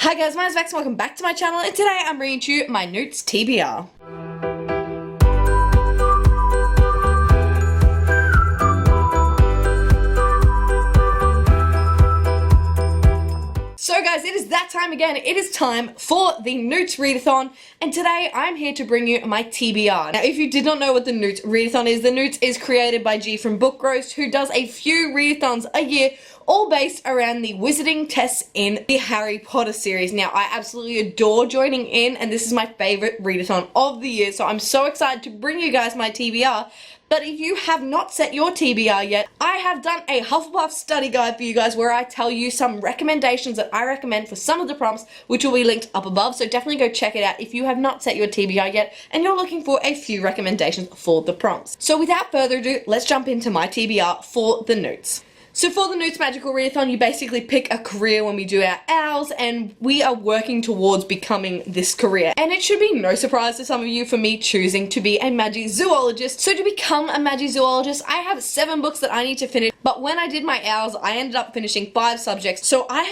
Hi guys, my name is Bex and welcome back to my channel, and today I'm bringing to you my N.E.W.T TBR. So guys, it is that time again. It is time for the N.E.W.T Readathon, and today I'm here to bring you my TBR. Now, if you did not know what the N.E.W.T Readathon is, the N.E.W.T is created by G from Bookgross, who does a few readathons a year, all based around the wizarding tests in the Harry Potter series. Now, I absolutely adore joining in, and this is my favorite readathon of the year, so I'm so excited to bring you guys my TBR. But if you have not set your TBR yet, I have done a Hufflepuff study guide for you guys where I tell you some recommendations that I recommend for some of the prompts, which will be linked up above, so definitely go check it out if you have not set your TBR yet and you're looking for a few recommendations for the prompts. So without further ado, let's jump into my TBR for the N.E.W.T. So for the N.E.W.T Magical Readathon, you basically pick a career when we do our owls, and we are working towards becoming this career. And it should be no surprise to some of you for me choosing to be a Magizoologist. So to become a Magizoologist, I have 7 books that I need to finish, but when I did my owls, I ended up finishing 5 subjects. So I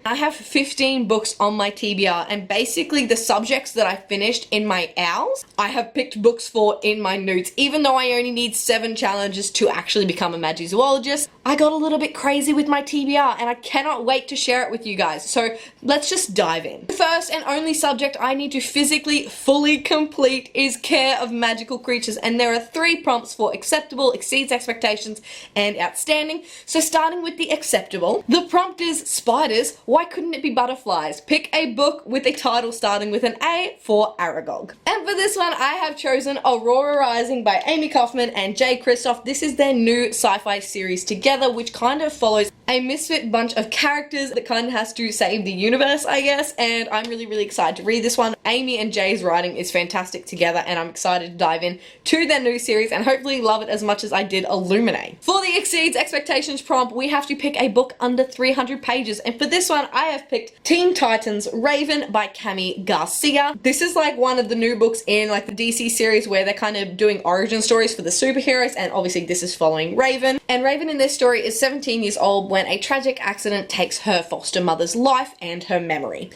have 15 books on my TBR, and basically the subjects that I finished in my owls, I have picked books for in my N.E.W.T, even though I only need 7 challenges to actually become a Magizoologist. I got a little bit crazy with my TBR and I cannot wait to share it with you guys. So let's just dive in. The first and only subject I need to physically fully complete is Care of Magical Creatures, and there are 3 prompts for acceptable, exceeds expectations, and outstanding. So starting with the acceptable, the prompt is spiders, why couldn't it be butterflies? Pick a book with a title starting with an A for Aragog. And for this one I have chosen Aurora Rising by Amy Kaufman and Jay Kristoff. This is their new sci-fi series together, which kind of follows a misfit bunch of characters that kind of has to save the universe, I guess, and I'm really excited to read this one. Amy and Jay's writing is fantastic together, and I'm excited to dive in to their new series and hopefully love it as much as I did Illuminate. For the exceeds expectations prompt, we have to pick a book under 300 pages, and for this one I have picked Teen Titans Raven by Cami Garcia. This is like one of the new books in like the DC series where they're kind of doing origin stories for the superheroes, and obviously this is following Raven. And Raven in this story is 17 years old when a tragic accident takes her foster mother's life and her memory.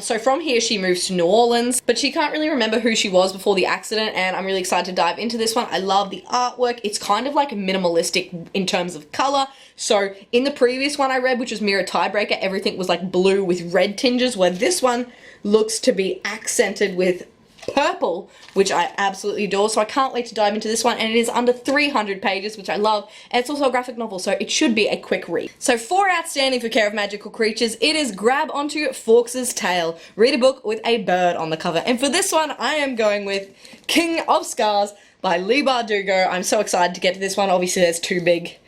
So from here she moves to New Orleans, but she can't really remember who she was before the accident, and I'm really excited to dive into this one. I love the artwork. It's kind of like minimalistic in terms of color. So in the previous one I read, which was Mirror Tiebreaker, everything was like blue with red tinges, where this one looks to be accented with purple, which I absolutely adore. So I can't wait to dive into this one, and it is under 300 pages, which I love, and it's also a graphic novel, so it should be a quick read. So for outstanding for Care of Magical Creatures, it is Grab Onto Fawkes' Tale. Read a book with a bird on the cover, and for this one I am going with King of Scars by Leigh Bardugo. I'm so excited to get to this one. Obviously there's 2 big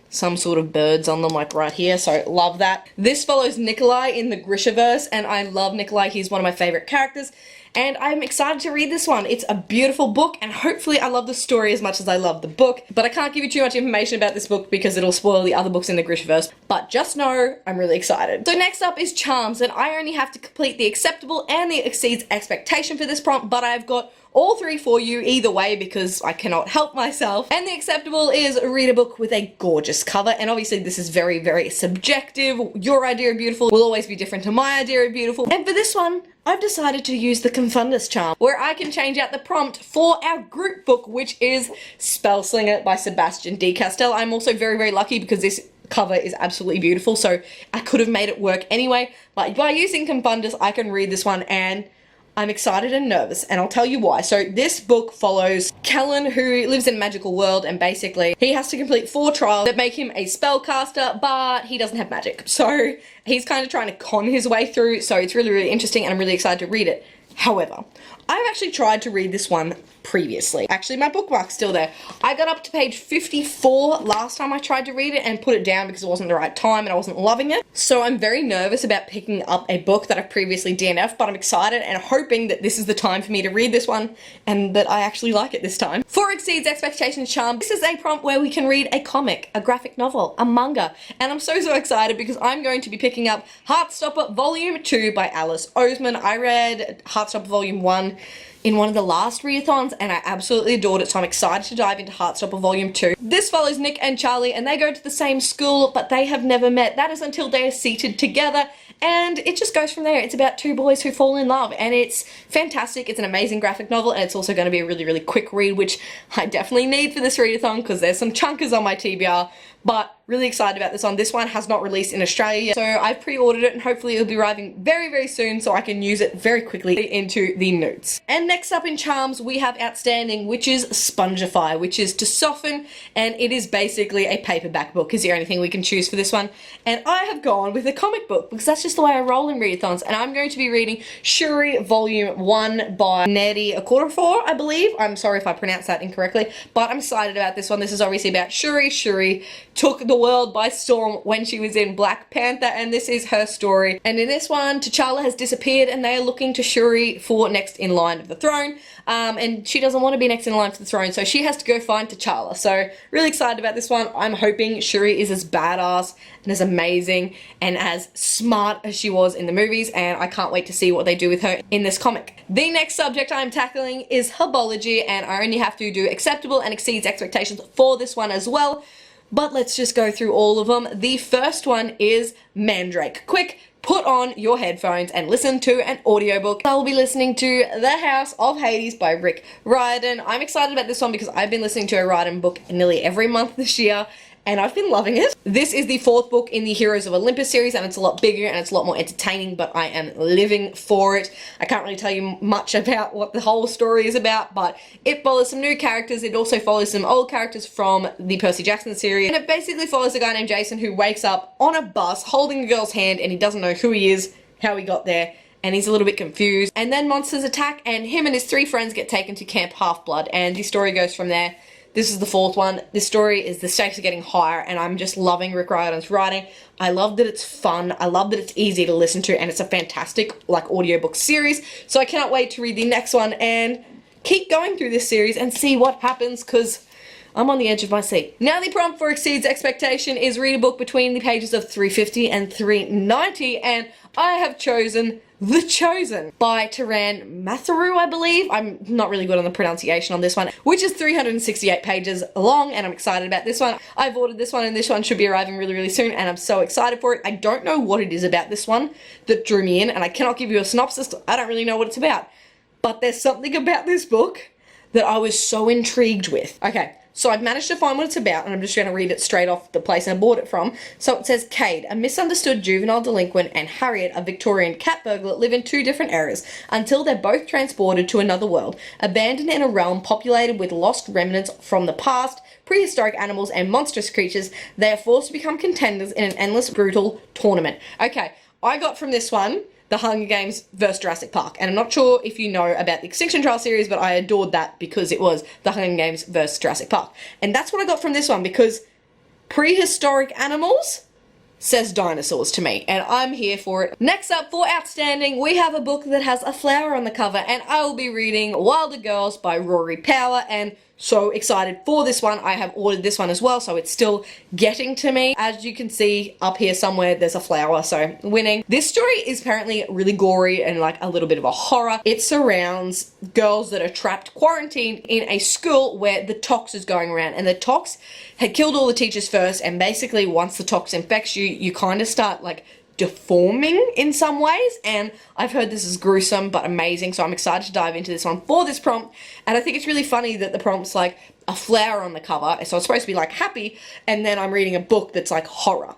some sort of birds on them like right here, so love that. This follows Nikolai in the Grishaverse, and I love Nikolai. He's one of my favorite characters, and I'm excited to read this one. It's a beautiful book, and hopefully I love the story as much as I love the book, but I can't give you too much information about this book because it'll spoil the other books in the Grishaverse, but just know I'm really excited. So next up is Charms, and I only have to complete the acceptable and the exceeds expectation for this prompt, but I've got all 3 for you either way because I cannot help myself. And the acceptable is read a book with a gorgeous cover, and obviously this is very subjective. Your idea of beautiful will always be different to my idea of beautiful, and for this one I've decided to use the Confundus charm, where I can change out the prompt for our group book, which is Spellslinger by Sebastian D. Castell. I'm also very lucky because this cover is absolutely beautiful, so I could have made it work anyway, but by using Confundus I can read this one, and I'm excited and nervous, and I'll tell you why. So this book follows Kellen, who lives in a magical world, and basically he has to complete 4 trials that make him a spellcaster, but he doesn't have magic. So he's kind of trying to con his way through, so it's really interesting, and I'm really excited to read it. However, I've actually tried to read this one previously. Actually, my bookmark's still there. I got up to page 54 last time I tried to read it and put it down because it wasn't the right time and I wasn't loving it. So I'm very nervous about picking up a book that I've previously DNF'd, but I'm excited and hoping that this is the time for me to read this one and that I actually like it this time. For Exceeds Expectations Charm, this is a prompt where we can read a comic, a graphic novel, a manga, and I'm so excited because I'm going to be picking up Heartstopper Volume 2 by Alice Oseman. I read Heartstopper Volume 1 in one of the last readathons, and I absolutely adored it, so I'm excited to dive into Heartstopper Volume 2. This follows Nick and Charlie, and they go to the same school, but they have never met. That is until they are seated together, and it just goes from there. It's about two boys who fall in love, and it's fantastic. It's an amazing graphic novel, and it's also going to be a really, really quick read, which I definitely need for this readathon because there's some chunkers on my TBR, but really excited about this one. This one has not released in Australia yet, so I've pre-ordered it and hopefully it'll be arriving very, very soon so I can use it very quickly into the N.E.W.T. And next up in charms, we have Outstanding, which is Spongify, which is to soften, and it is basically a paperback book is the only thing we can choose for this one. And I have gone with a comic book because that's just the way I roll in readathons, and I'm going to be reading Shuri Volume 1 by N.E.W.T, I believe. I'm sorry if I pronounced that incorrectly, but I'm excited about this one. This is obviously about Shuri. Shuri took the world by storm when she was in Black Panther, and this is her story. And in this one, T'Challa has disappeared and they are looking to Shuri for next in line of the throne, and she doesn't want to be next in line for the throne, so she has to go find T'Challa. So really excited about this one. I'm hoping Shuri is as badass and as amazing and as smart as she was in the movies, and I can't wait to see what they do with her in this comic. The next subject I'm tackling is herbology, and I only have to do acceptable and exceeds expectations for this one as well. But let's just go through all of them. The first one is Mandrake. Quick, put on your headphones and listen to an audiobook. I will be listening to The House of Hades by Rick Riordan. I'm excited about this one because I've been listening to a Riordan book nearly every month this year, and I've been loving it. This is the fourth book in the Heroes of Olympus series, and it's a lot bigger and it's a lot more entertaining, but I am living for it. I can't really tell you much about what the whole story is about, but it follows some new characters. It also follows some old characters from the Percy Jackson series, and it basically follows a guy named Jason who wakes up on a bus holding a girl's hand, and he doesn't know who he is, how he got there, and he's a little bit confused. And then monsters attack, and him and his three friends get taken to Camp Half-Blood, and the story goes from there. This is the fourth one. This story is, the stakes are getting higher, and I'm just loving Rick Riordan's writing. I love that it's fun, I love that it's easy to listen to, and it's a fantastic audiobook series. So I cannot wait to read the next one and keep going through this series and see what happens, because I'm on the edge of my seat. Now the prompt for Exceeds Expectation is read a book between the pages of 350 and 390, and I have chosen The Chosen by Taran Matharu, I believe. I'm not really good on the pronunciation on this one, which is 368 pages long, and I'm excited about this one. I've ordered this one, and this one should be arriving really, really soon, and I'm so excited for it. I don't know what it is about this one that drew me in, and I cannot give you a synopsis. I don't really know what it's about, but there's something about this book that I was so intrigued with. Okay. So I've managed to find what it's about, and I'm just going to read it straight off the place I bought it from. So it says, Cade, a misunderstood juvenile delinquent, and Harriet, a Victorian cat burglar, live in two different eras until they're both transported to another world, abandoned in a realm populated with lost remnants from the past, prehistoric animals, and monstrous creatures. They are forced to become contenders in an endless, brutal tournament. Okay, I got from this one The Hunger Games vs. Jurassic Park. And I'm not sure if you know about the Extinction Trial series, but I adored that because it was The Hunger Games vs. Jurassic Park. And that's what I got from this one, because prehistoric animals says dinosaurs to me, and I'm here for it. Next up for Outstanding, we have a book that has a flower on the cover, and I will be reading Wilder Girls by Rory Power, and so excited for this one. I have ordered this one as well, so it's still getting to me. As you can see up here somewhere, there's a flower, so winning. This story is apparently really gory and a little bit of a horror. It surrounds girls that are trapped, quarantined in a school where the tox is going around, and the tox had killed all the teachers first, and basically once the tox infects you, you kind of start deforming in some ways, and I've heard this is gruesome but amazing, so I'm excited to dive into this one for this prompt. And I think it's really funny that the prompt's a flower on the cover, so it's supposed to be happy, and then I'm reading a book that's horror.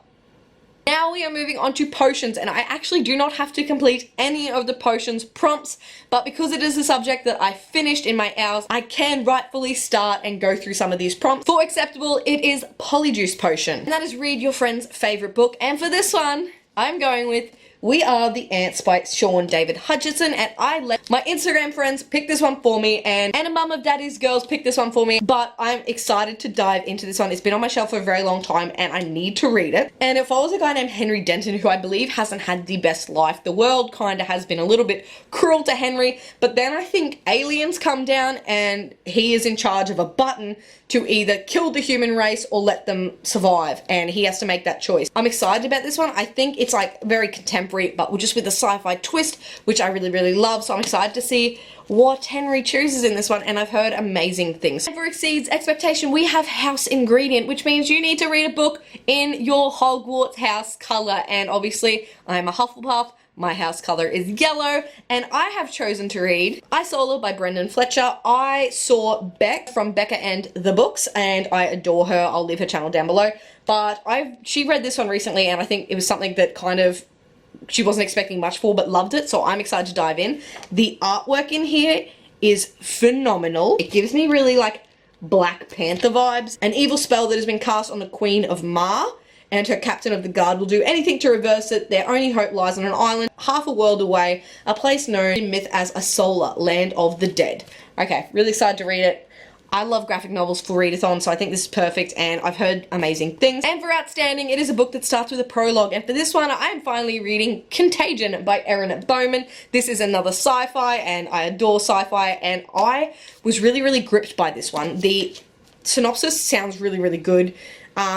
Now we are moving on to potions, and I actually do not have to complete any of the potions prompts, but because it is a subject that I finished in my hours, I can rightfully start and go through some of these prompts. For acceptable, it is Polyjuice Potion, and that is read your friend's favorite book, and for this one, I'm going with We Are the Ants by Sean David Hutchinson, and I let my Instagram friends pick this one for me, and a mum of daddy's girls pick this one for me, but I'm excited to dive into this one. It's been on my shelf for a very long time, and I need to read it. And it follows a guy named Henry Denton, who I believe hasn't had the best life. The world kind of has been a little bit cruel to Henry, but then I think aliens come down, and he is in charge of a button to either kill the human race or let them survive, and he has to make that choice. I'm excited about this one. I think it's very contemporary contemporary, but just with a sci-fi twist, which I really, really love. So I'm excited to see what Henry chooses in this one, and I've heard amazing things. And for Exceeds Expectation, we have House Ingredient, which means you need to read a book in your Hogwarts house color, and obviously I'm a Hufflepuff. My house color is yellow, and I have chosen to read I Solar by Brendan Fletcher. I saw Beck from Becca and the Books, and I adore her. I'll leave her channel down below. But she read this one recently, and I think it was something that kind of she wasn't expecting much for, but loved it, so I'm excited to dive in. The artwork in here is phenomenal. It gives me really like Black Panther vibes. An evil spell that has been cast on the Queen of Mar, and her captain of the guard will do anything to reverse it. Their only hope lies on an island half a world away, a place known in myth as a Solar, land of the dead. Okay, really excited to read it. I love graphic novels for Readathon, so I think this is perfect, and I've heard amazing things. And for Outstanding, it is a book that starts with a prologue, and for this one, I am finally reading Contagion by Erin Bowman. This is another sci-fi, and I adore sci-fi, and I was really, really gripped by this one. The synopsis sounds really, really good.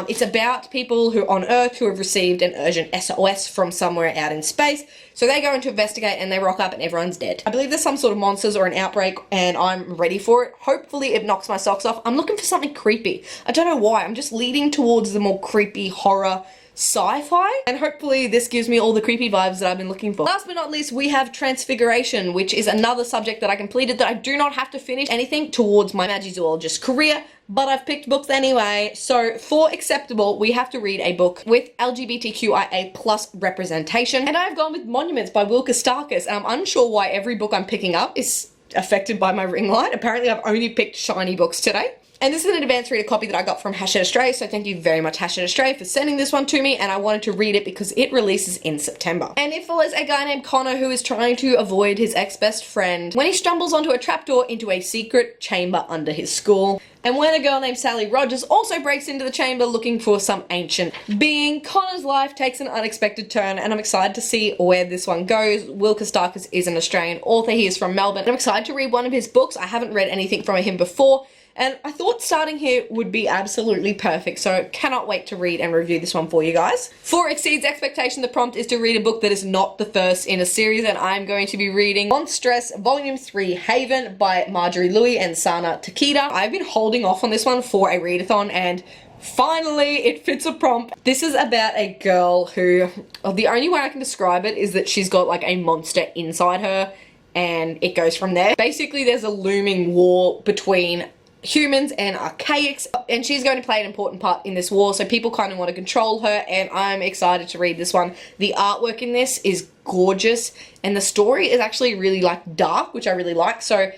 It's about people who on Earth who have received an urgent SOS from somewhere out in space. So they go in to investigate and they rock up and everyone's dead. I believe there's some sort of monsters or an outbreak and I'm ready for it. Hopefully it knocks my socks off. I'm looking for something creepy. I don't know why. I'm just leading towards the more creepy horror sci-fi, and hopefully this gives me all the creepy vibes that I've been looking for. Last but not least, we have Transfiguration, which is another subject that I completed that I do not have to finish anything towards my Magizoologist career, but I've picked books anyway. So for Acceptable, we have to read a book with LGBTQIA+ representation, and I've gone with Monuments by Will Kostakis, and I'm unsure why every book I'm picking up is affected by my ring light. Apparently I've only picked shiny books today. And this is an advanced reader copy that I got from #Australia, so thank you very much #Australia for sending this one to me, and I wanted to read it because it releases in September. And it follows a guy named Connor who is trying to avoid his ex-best friend when he stumbles onto a trapdoor into a secret chamber under his school. And when a girl named Sally Rogers also breaks into the chamber looking for some ancient being, Connor's life takes an unexpected turn, and I'm excited to see where this one goes. Will Kostakis is an Australian author. He is from Melbourne. I'm excited to read one of his books. I haven't read anything from him before, and I thought starting here would be absolutely perfect, so cannot wait to read and review this one for you guys. For Exceeds Expectation, the prompt is to read a book that is not the first in a series, and I'm going to be reading Monstress Volume 3 Haven by Marjorie Louis and Sana Takeda. I've been holding off on this one for a readathon, and finally it fits a prompt. This is about a girl who, well, the only way I can describe it is that she's got like a monster inside her, and it goes from there. Basically, there's a looming war between humans and archaics, and she's going to play an important part in this war, so people kind of want to control her, and I'm excited to read this one. The artwork in this is gorgeous, and the story is actually really like dark, which I really like, so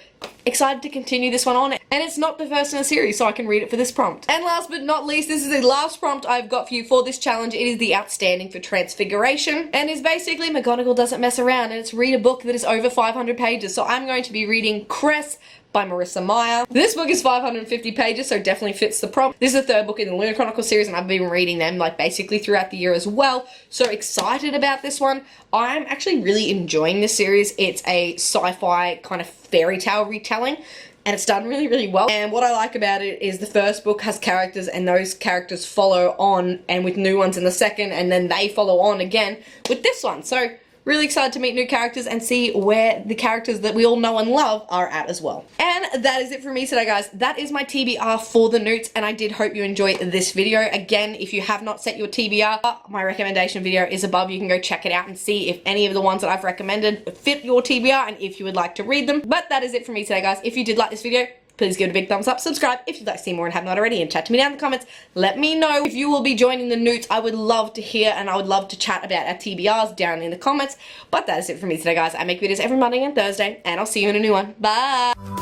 excited to continue this one on. And it's not the first in a series, so I can read it for this prompt. And last but not least, this is the last prompt I've got for you for this challenge. It is the Outstanding for Transfiguration, and is basically McGonagall doesn't mess around, and it's read a book that is over 500 pages, so I'm going to be reading Cress by Marissa Meyer. This book is 550 pages, so definitely fits the prompt. This is the third book in the Lunar Chronicles series, and I've been reading them like basically throughout the year as well. So excited about this one. I'm actually really enjoying this series. It's a sci-fi kind of fairy tale retelling, and it's done really, really well. And what I like about it is the first book has characters, and those characters follow on, and with new ones in the second, and then they follow on again with this one. So really excited to meet new characters and see where the characters that we all know and love are at as well. And that is it for me today, guys. That is my TBR for the N.E.W.T, and I did hope you enjoyed this video. Again, if you have not set your TBR, my recommendation video is above. You can go check it out and see if any of the ones that I've recommended fit your TBR and if you would like to read them. But that is it for me today, guys. If you did like this video, please give it a big thumbs up, subscribe if you'd like to see more and have not already, and chat to me down in the comments. Let me know if you will be joining the N.E.W.T. I would love to hear, and I would love to chat about our TBRs down in the comments. But that is it for me today, guys. I make videos every Monday and Thursday, and I'll see you in a new one. Bye!